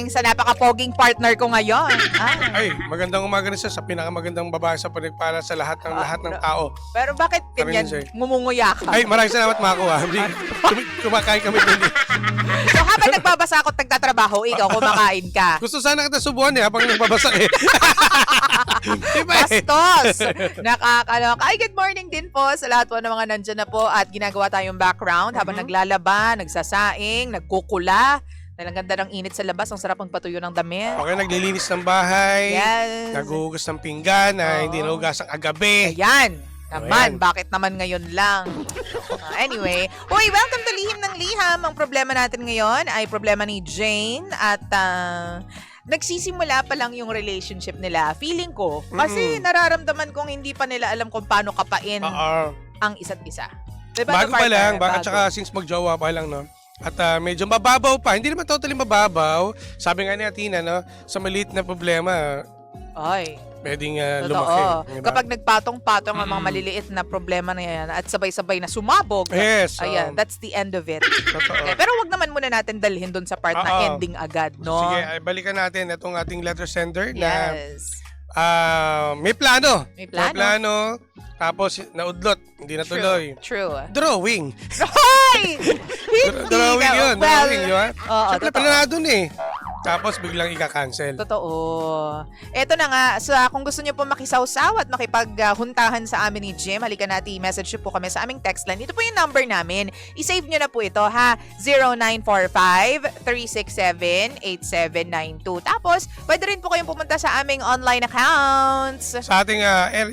morning sa napaka-poging partner ko ngayon. Ay, magandang umaga rin siya sa pinakamagandang babae sa panagpala sa lahat ng tao. Pero bakit ganyan ngumunguya ka? Ay, maraming salamat Mako. Kumakain kami din. So habang nagbabasa ako at nagtatrabaho, ikaw kumakain ka. Gusto sana kita subuhan habang nagbabasa Diba Bastos! Nakakaloka. Ay, good morning din po sa lahat po ng mga nandyan na po at ginagawa tayong background habang naglalaba, nagsasaing, nagkukula. Dahil ang ganda ng init sa labas, ang sarap magpatuyo ng damit. Okay, naglilinis ng bahay. Yes. Naghuhugas ng pinggan na hindi nahugas ang agabi. Ayan. Naman, bakit naman ngayon lang? Anyway, welcome to Lihim ng Liham. Ang problema natin ngayon ay problema ni Jane at nagsisimula pa lang yung relationship nila. Feeling ko, kasi nararamdaman kong hindi pa nila alam kung paano kapain ang isa't isa. Diba, Bago pa lang, at saka since magjowa pa lang, no? At medyo mababaw pa. Hindi naman totally mababaw. Sabi nga ni Athena, no? Sa maliit na problema, pwedeng lumaki. Diba? Kapag nagpatong-patong ang mga maliliit na problema na yan at sabay-sabay na sumabog, ayan, that's the end of it. Okay, pero wag naman muna natin dalhin doon sa part na ending agad, no? Sige, balikan natin itong ating letter sender yes. na may plano. May plano. Tapos naudlot, hindi natuloy. True. Drawing. Hoy! Drawing yun. Drawing yun. Siyempre, planado eh. Tapos biglang ika-cancel. Totoo. Eto na nga, kung gusto niyo po makisawsaw at makipaghuntahan sa amin ni Jim, halika natin, message niyo po kami sa aming text line. Ito po yung number namin. I-save niyo na po ito, ha? 0945-367-8792. Tapos, pwede rin po kayong pumunta sa aming online accounts. Sa ating,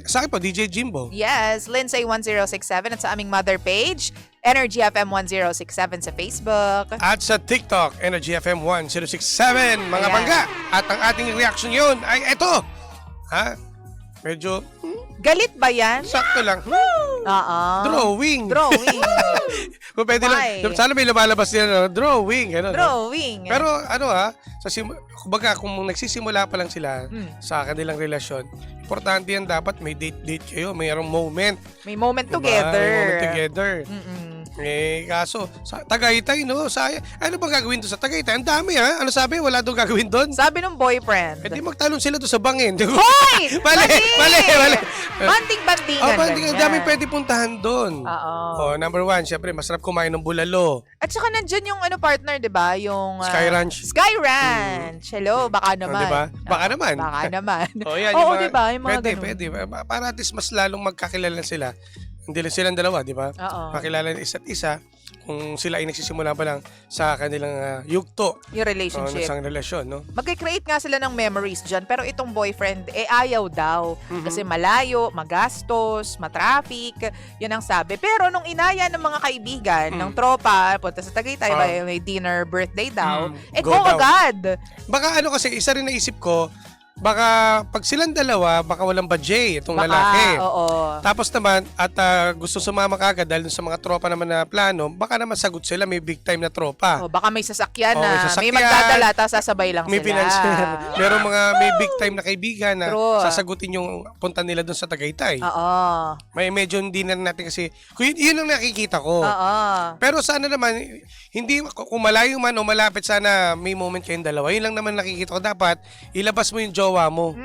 sa akin po, DJ Jimbo. Yes, Lindsay1067 at sa aming mother page, Energy FM 1067 sa Facebook. At sa TikTok, Energy FM 1067, mga bangga. At ang ating reaction yun ay eto. Ha? Medyo galit ba yan? sakto lang. Drawing. Kung pwede lang. Sana may lumalabas yan. Drawing. Drawing. Pero kumbaga, kung nagsisimula pa lang sila sa kanilang relasyon, importante yan, dapat may date kayo. Mayroong moment. May moment diba? together. May moment together. Kaso, sa Tagaytay, no? Ano bang gagawin doon sa Tagaytay? Ang dami, ha? Ano sabi? Wala doon gagawin doon? Sabi ng boyfriend. Di magtalon sila doon sa bangin. Hoy! Mali! Banding-bandingan. Ang dami pwede puntahan doon. Number one, syempre, masarap kumain ng bulalo. At saka nandyan yung partner, di ba? Yung Sky Ranch. Hello, baka naman. Diba? Baka naman. Oo, di ba? Yung mga pwede. Para at least mas lalong magkakilala sila. Hindi lang silang dalawa, di ba? Makilala ng isa't isa kung sila ay nagsisimula pa lang sa kanilang yugto. Yung relationship. Isang relasyon, no? Mag-create nga sila ng memories dyan. Pero itong boyfriend, ayaw daw. Kasi malayo, magastos, matraffic. Yan ang sabi. Pero nung inaya ng mga kaibigan, ng tropa, punta sa Tagaytay, may dinner, birthday daw, go agad. Baka kasi, isa rin naisip ko, baka pag silang dalawa, baka walang budget itong lalaki. Tapos naman, at gusto sumama kagad dahil sa mga tropa naman na plano, baka naman sagot sila, may big time na tropa. Baka may sasakyan na, may magdadala, tapos sasabay lang may sila. Financier. Merong may big time na kaibigan na sasagutin yung punta nila doon sa Tagaytay. May medyo hindi na natin kasi, yun ang nakikita ko. Pero sana naman, hindi, kung malayo man o malapit, sana may moment kayong dalawa. Yun lang naman nakikita ko. Dapat, ilabas mo yung jowa mo.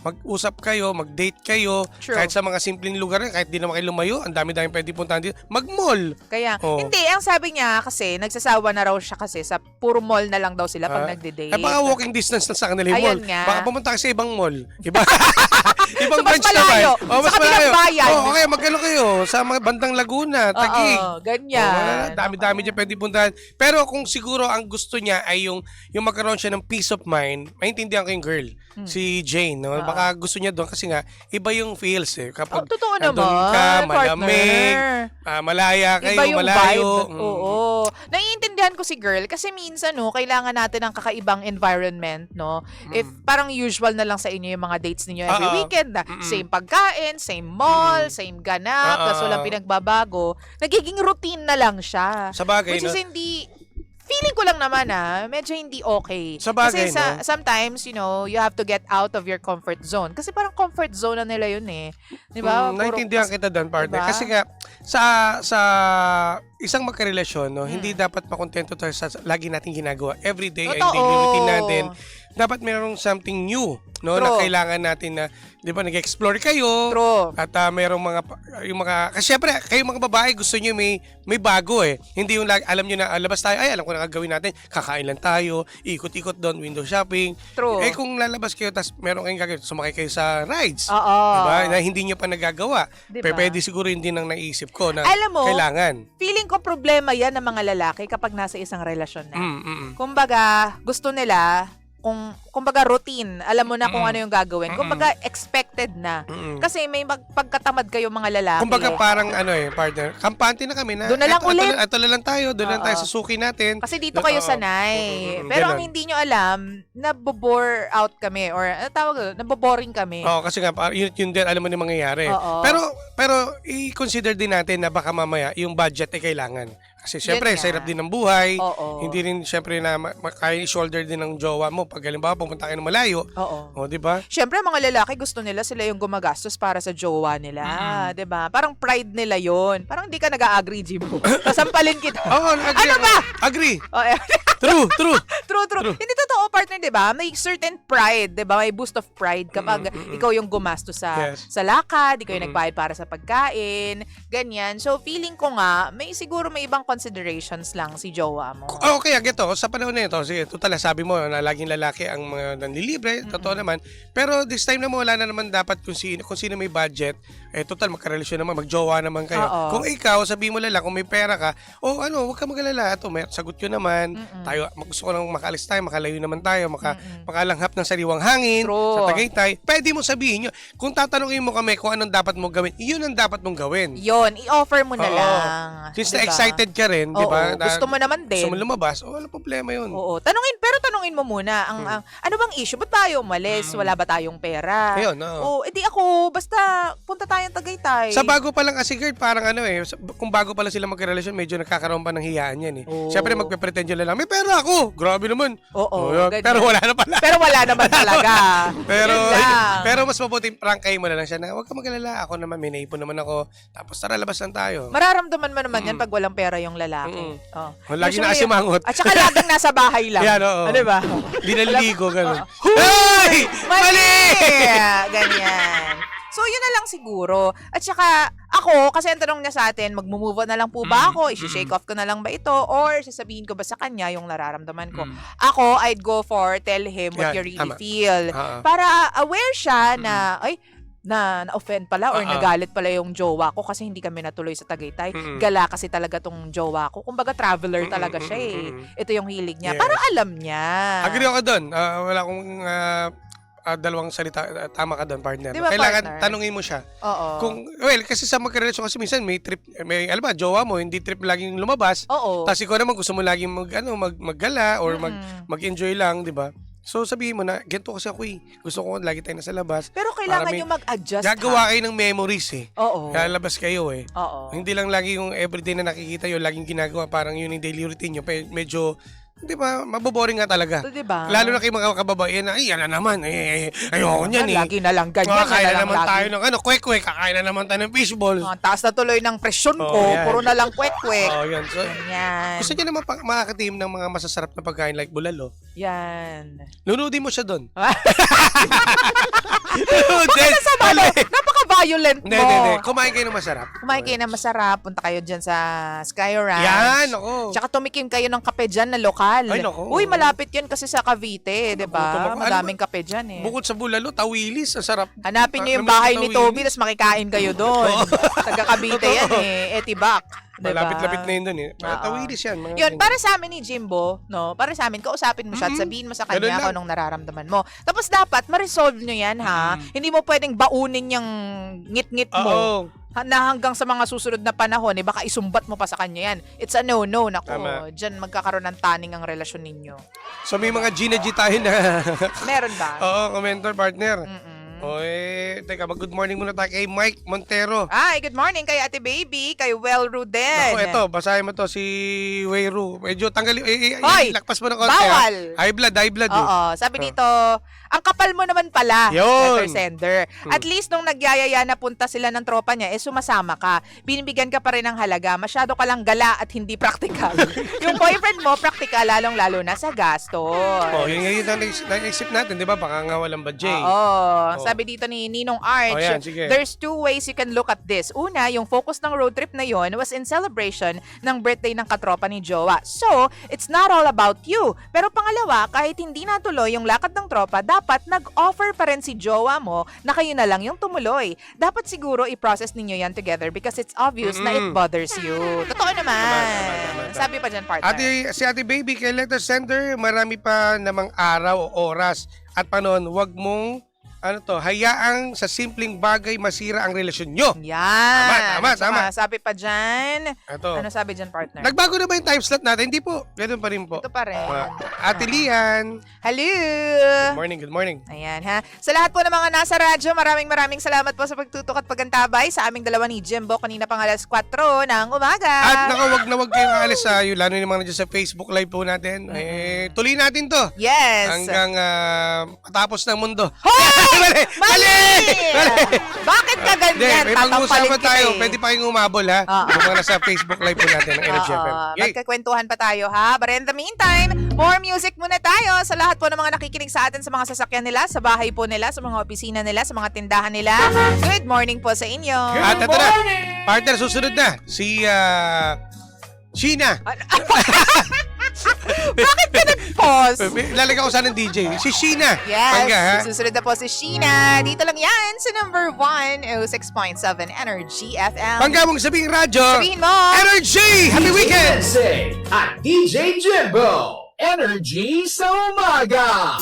Mag-usap kayo, mag-date kayo. Kahit sa mga simpleng lugar, kahit di naman kayo lumayo, ang dami-dami pwede puntahan dito. Mag-mall. Kaya, hindi, ang sabi niya kasi, nagsasawa na raw siya kasi sa puro mall na lang daw sila pag nagde-date. Baka walking distance na sa kanila yung mall. Nga. Baka pumunta ka sa ibang mall. Ibang so, branch naman. Sa kabilang bayan. Okay, mag-ano kayo sa mga bandang Laguna, Taguig. Ganyan. Dami-dami dyan pwede puntahan. Pero kung siguro ang gusto niya ay yung magkaroon siya ng peace of mind, maintindihan ko yung girl. Si Jane, no? Baka gusto niya doon kasi nga iba yung feels kapag totoo doon naman, ka, malamig, malaya kayo, iba yung malayo. Vibe. Oo. Naiintindihan ko si girl kasi minsan kailangan natin ng kakaibang environment, no? If parang usual na lang sa inyo yung mga dates niyo every weekend, same pagkain, same mall, same ganap, tapos walang pinagbabago, nagiging routine na lang siya. Sabagay, which is hindi feeling ko lang naman medyo hindi okay. Sabagay, kasi sometimes, you have to get out of your comfort zone. Kasi parang comfort zone na nila yun eh. Di ba? Naintindihan kita doon, partner. Diba? Kasi nga, sa isang magkarelasyon, no, hindi dapat makontento tayo sa lagi nating ginagawa. Every day ay daily routine natin. Dapat mayroong something new, no, na kailangan natin na, 'di ba, nag-explore kayo. At mayroong mga kasi syempre, kayo mga babae gusto niyo may bago eh. Hindi yung alam niyo na labas tayo, ay alam ko na gagawin natin, kakain lang tayo, ikot-ikot doon, window shopping. Eh kung lalabas kayo tas meron kayong gagawin, sumakay kayo sa rides. 'Di ba? Na hindi niyo pa nagagawa. Diba? Pwede siguro hindi nang naisip ko na alam mo, kailangan. Feeling ko problema 'yan ng mga lalaki kapag nasa isang relasyon na. Kumbaga, gusto nila kumbaga routine, alam mo na kung ano yung gagawin. Kumbaga expected na. Kasi may pagkatamad kayo mga lalaki. Kumbaga parang partner, kampante na kami na. Doon na lang ulit. Ito na lang tayo, doon lang tayo susuki natin. Kasi dito kayo sanay. Pero ang hindi nyo alam, nabobore out kami or naboboring kami. Kasi nga yun din alam mo na mangyayari. Pero i-consider din natin na baka mamaya yung budget ay kailangan. Kasi syempre, sa hirap din ng buhay. Hindi rin syempre na makaya shoulder din ng jowa mo pag halimbawa pumunta kayo ng malayo. Di ba? Syempre, mga lalaki gusto nila sila yung gumagastos para sa jowa nila. Di ba? Parang pride nila yon. Parang hindi ka nag-a-agree, Jimbo. Sasampalin kita. Agree. Ano ba? Agree. True. Hindi totoo, partner, di ba? May certain pride, di ba? May boost of pride kapag ikaw yung gumastos sa lakad, ikaw yung nagbayad para sa pagkain, ganyan. So, feeling ko nga, siguro may ibang considerations lang si jowa mo. Okay, geto. Sa panahon na ito, sige, total, sabi mo na laging lalaki ang mga nanlilibre, totoo naman. Pero this time naman, wala na naman dapat kung sino may budget, total, magkarelasyon naman, magjowa naman kayo. Kung ikaw, sabi mo lang, kung may pera ka, huwag ka mag-alala. Ito, sagot ko naman. Tayo, gusto ko lang makaalis tayo, makalayo naman tayo, makalanghap ng sariwang hangin sa Tagaytay. Pwede mo sabihin nyo. Kung tatanungin mo kami kung anong dapat mong gawin, yun ang dapat mong gawin. Yun, i-offer mo na lang. Since na-excited ka rin, di ba? Gusto mo naman din. Gusto mo lumabas, wala problema yun. Tanungin mo muna, ano bang issue? Ba't tayo umalis? Wala ba tayong pera? Ayun, edi ako, basta punta tayong Tagaytay. Sa bago pa lang kasi, girl, parang kung bago pa lang sila magkarelasyon, medyo nagkakaroon pa ng hiyaan yan eh. Siyempre, magpe-pretend yun lang, may pera ako! Grabe naman! Pero wala na pala. Pero wala naman talaga. pero mas mabuti, prangkay mo na lang siya na, huwag ka mag-alala, ako naman, may naipon naman ako. Tapos tara, labas lang tayo. Mararamdaman mo naman yan pag walang pera yung lalaki. Lagi na asimangot. At saka laging nasa bahay lang. Yan, oo. Ano ba? Di naliligo, gano'n. Hey! Mali! Ganyan. So, yun na lang siguro. At saka, ako, kasi ang tanong niya sa atin, mag-move on na lang po ba ako? I-shake off ko na lang ba ito? Or sasabihin ko ba sa kanya yung nararamdaman ko? Ako, I'd go for tell him what you really feel. Para aware siya na, na-offend pala or nagalit pala yung jowa ko kasi hindi kami natuloy sa Tagaytay. Gala kasi talaga tong jowa ko. Kumbaga traveler talaga siya eh. Ito yung hilig niya. Para alam niya. Agree ako doon. Wala akong dalawang salita, tama ka doon, partner. Diba, kailangan partner? tanungin mo siya. Kasi sa magkarelasyon kasi minsan may trip, alam ba, jowa mo, hindi trip laging lumabas. Tapos ikaw naman gusto mo laging maggala or mag-enjoy lang, di ba? So sabihin mo na, ganito kasi ako eh. Gusto ko lagi tayo nasa labas. Pero kailangan nyo mag-adjust. Gagawa kayo ng memories eh. Lalabas kayo eh. Hindi lang lagi yung everyday na nakikita yun, laging ginagawa, parang yun yung daily routine nyo. Medyo, di ba, maboboring nga talaga. Diba? Lalo na kayo mga kababaihan na, yan na naman, ayoko niyan eh. Lagi na lang ganyan. Kakain na naman tayo ng kwek-kwek, kakain na naman tayo ng fishball. Taas na tuloy ng presyon ko, puro na lang kwek-kwek. Yan. So, gusto niyo naman makakatim ng mga masasarap na pagkain like bulalo. Yan. Lunodin mo siya doon. Napaka-violent mo. Hindi. Kumain kayo ng masarap. Kumain kayo ng masarap. Punta kayo dyan sa Sky Ranch. Yan, ako. Tsaka tumikim kayo ng kape dyan na lokal. Ay, naku. Uy, malapit yan kasi sa Cavite, di ba? Madaming kape dyan eh. Bukod sa bulalo, tawilis. Ang sarap. Hanapin nyo yung bahay ni Toby, tapos makikain kayo doon. Taga Cavite yan eh. Etibak. Diba? Malapit-lapit na yun doon eh. Tawilis yan. Yun, para sa amin ni Jimbo, no? Para sa amin, kausapin mo siya at sabihin mo sa kanya kung anong nararamdaman mo. Tapos dapat, ma-resolve nyo yan, ha? Hindi mo pwedeng baunin yung ngit-ngit mo. Na hanggang sa mga susunod na panahon, baka isumbat mo pa sa kanya yan. It's a no-no. Nako, dyan magkakaroon ng taning ang relasyon ninyo. So may mga Gina G tayo na... Meron ba? Oo, commenter partner. Teka, mag-good morning muna tayo kay Mike Montero. Ay, good morning kay Ate Baby, kay Welru din. Ako, eto, basahin mo to, si Weiru. Medyo tanggalin, Hoy, lakpas mo ng konti. bawal. High blood. Oo, sabi dito, ang kapal mo naman pala, Yun. letter sender. At least nung nagyayaya na punta sila ng tropa niya, sumasama ka. Binibigyan ka pa rin ng halaga. Masyado ka lang gala at hindi practical. Yung boyfriend mo, practical, lalong-lalo na sa gastos. Yun ang naisip natin, di ba? Baka nga walang budget. Sabi dito ni Ninong Arch, sige. there's two ways you can look at this. Una, yung focus ng road trip na yon was in celebration ng birthday ng katropa ni Jowa. So, it's not all about you. Pero pangalawa, kahit hindi natuloy yung lakad ng tropa, dapat nag-offer pa rin si Jowa mo na kayo na lang yung tumuloy. Dapat siguro i-process ninyo yan together because it's obvious na it bothers you. Totoo naman. Sabi pa dyan, partner. Si Ate Baby, kay letter sender, marami pa namang araw o oras at panon, wag mong hayaang sa simpleng bagay masira ang relasyon nyo. Yan. Tama. Sabi pa dyan. Ito. Ano sabi dyan, partner? Nagbago na ba yung time slot natin? Hindi po. Ganun pa rin po. Ito pa rin. Ate Lian. Hello. Good morning. Ayan ha. Sa lahat po ng mga nasa radyo, maraming salamat po sa pagtutok at pagantabay sa aming dalawa ni Jimbo kanina pang alas 4 ng umaga. At wag na wag kayong aalis sa lalo yung mga nandiyan sa Facebook Live po natin. Tuloy natin to. Yes. Hanggang matapos ng mundo. Mali! Bakit ka ganyan? May pag-uusapan tayo. Eh. Pwede pa kayong umabol ha. Yung mga nasa Facebook Live po natin ng Energy FM. Magkakwentuhan pa tayo ha. But in the meantime, more music muna tayo sa lahat po ng mga nakikinig sa atin sa mga sasakyan nila, sa bahay po nila, sa mga opisina nila, sa mga tindahan nila. Good morning po sa inyo. At ito na. Partner, susunod na. Si Sheena. Bakit ka nag-pause? Lalagyan ko sana ng DJ. Si Sheena. Yes. Pangga, ha? Susunod na po si Sheena. Dito lang yan sa number 106.7 Energy FM. Pangga mong sabing radyo. Sabihin mo. Energy! Happy weekend! At DJ Jimbo. Energy sa umaga.